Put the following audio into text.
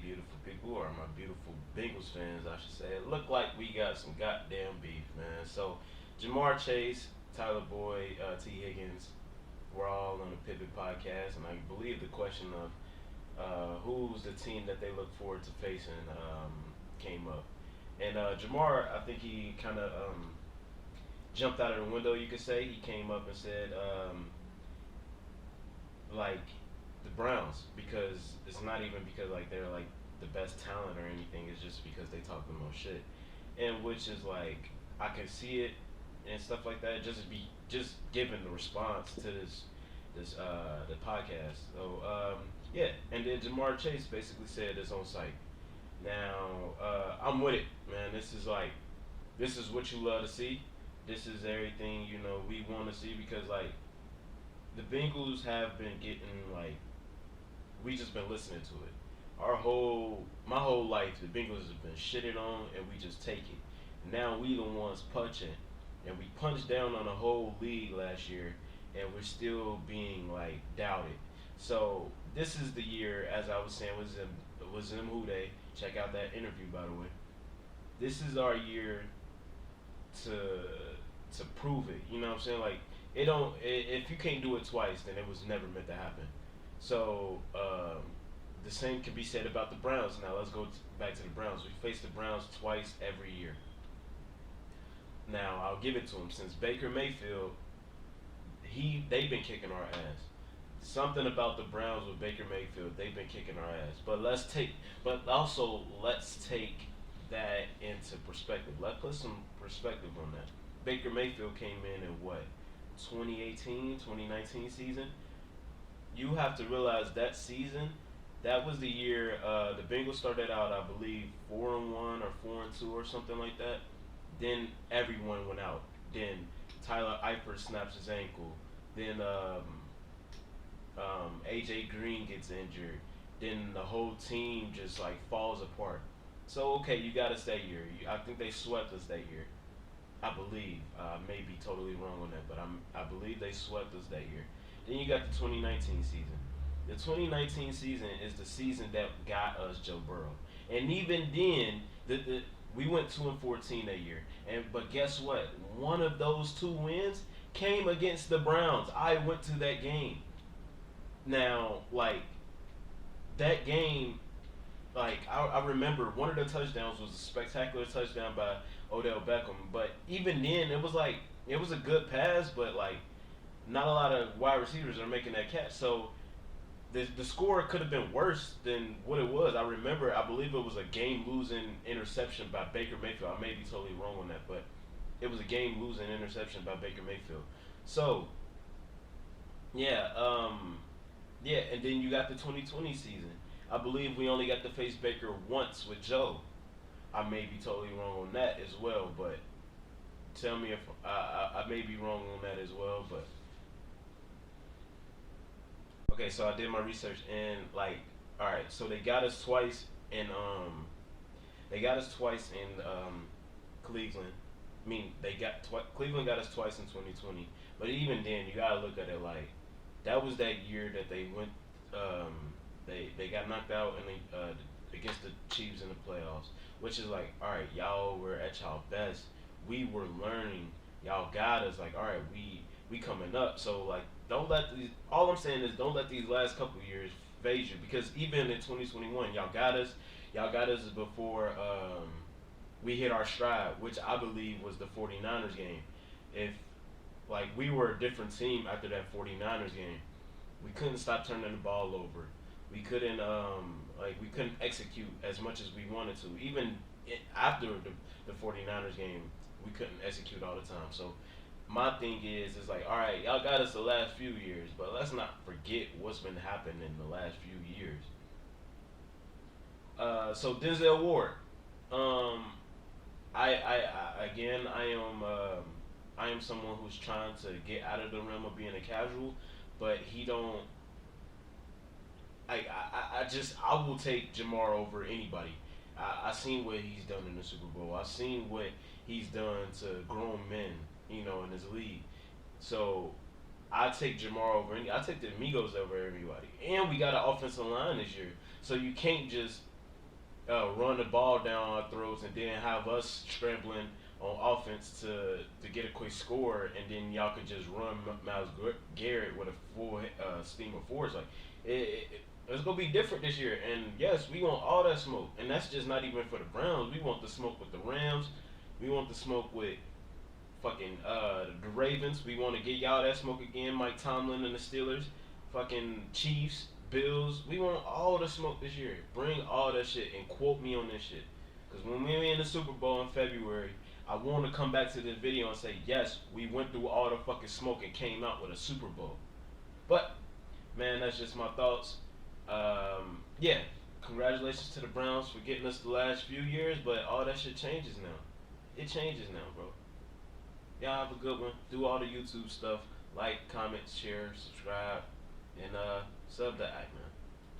beautiful people, or my beautiful Bengals fans, I should say. It looked like we got some goddamn beef, man. So, Jamar Chase, Tyler Boyd, T. Higgins, we're all on the Pivot podcast, and I believe the question of who's the team that they look forward to facing came up. And Jamar, I think he kind of jumped out of the window, you could say. He came up and said, like the Browns, because it's not even because like they're like the best talent or anything. It's just because they talk the most shit, and which is like I can see it and stuff like that. Just giving the response to this the podcast. So yeah, and then Jamar Chase basically said it's on site. Now I'm with it, man. This is what you love to see. This is everything we want to see because like the Bengals have been getting like we just been listening to it. My whole life, the Bengals have been shitted on, and we just take it. Now we the ones punching, and we punched down on the whole league last year, and we're still being like doubted. So this is the year, as I was saying, was Zim Hude. Check out that interview, by the way. This is our year to to prove it. You know what I'm saying? Like it don't. If you can't do it twice, then it was never meant to happen. So the same can be said about the Browns. Now let's go back to the Browns. We face the Browns twice every year. Now I'll give it to him since Baker Mayfield. They've been kicking our ass. Something about the Browns with Baker Mayfield, they've been kicking our ass. But let's take that into perspective. Let's put some perspective on that. Baker Mayfield came in what 2018, 2019 season. You have to realize that season, that was the year the Bengals started out, I believe, 4-1 or 4-2 or something like that. Then everyone went out. Then Tyler Eifert snaps his ankle. Then AJ Green gets injured. Then the whole team just like falls apart. So okay, you got us that year. I think they swept us that year. I believe. I may be totally wrong on that, but I believe they swept us that year. Then you got the 2019 season. The 2019 season is the season that got us Joe Burrow, and even then, we went 2-14 that year. And but guess what? One of those two wins came against the Browns. I went to that game. Now, like that game, like I remember one of the touchdowns was a spectacular touchdown by Odell Beckham. But even then, it was a good pass, but like not a lot of wide receivers are making that catch. So the score could have been worse than what it was. I believe it was a game losing interception by Baker Mayfield. I may be totally wrong on that, but it was a game losing interception by Baker Mayfield. So yeah, yeah, and then you got the 2020 season. I believe we only got to face Baker once with Joe. I may be totally wrong on that as well, but tell me if I may be wrong on that as well. But okay, so I did my research and like, all right, so they got us twice in Cleveland. I mean, Cleveland got us twice in 2020, but even then, you gotta look at it like that was that year that they went. Um, they got knocked out and against the Chiefs in the playoffs, which is like, all right, y'all were at y'all best. We were learning. Y'all got us like, all right, we coming up. So like, don't let these. All I'm saying is, don't let these last couple years phase you because even in 2021, y'all got us. Y'all got us before we hit our stride, which I believe was the 49ers game. If like we were a different team after that 49ers game, we couldn't stop turning the ball over. We couldn't execute as much as we wanted to. Even after the 49ers game, we couldn't execute all the time. So my thing is like, all right, y'all got us the last few years, but let's not forget what's been happening in the last few years. So Denzel Ward, um, I again, I am someone who's trying to get out of the realm of being a casual, but he don't. I will take Jamar over anybody. I seen what he's done in the Super Bowl. I seen what he's done to grown men, in his league. So I take Jamar over any. I take the Amigos over everybody. And we got an offensive line this year, so you can't just run the ball down our throats and then have us scrambling on offense to get a quick score, and then y'all could just run Miles Garrett with a full steam of force. Like it's gonna be different this year. And yes, we want all that smoke, and that's just not even for the Browns. We want the smoke with the Rams. We want the smoke with fucking the Ravens. We want to get y'all that smoke again. Mike Tomlin and the Steelers, fucking Chiefs, Bills. We want all the smoke this year. Bring all that shit and quote me on this shit. Cause when we were in the Super Bowl in February, I want to come back to this video and say yes, we went through all the fucking smoke and came out with a Super Bowl. But man, that's just my thoughts. Yeah, congratulations to the Browns for getting us the last few years, but all that shit changes now. It changes now, bro. Y'all have a good one. Do all the YouTube stuff. Like, comment, share, subscribe, and sub the act, man.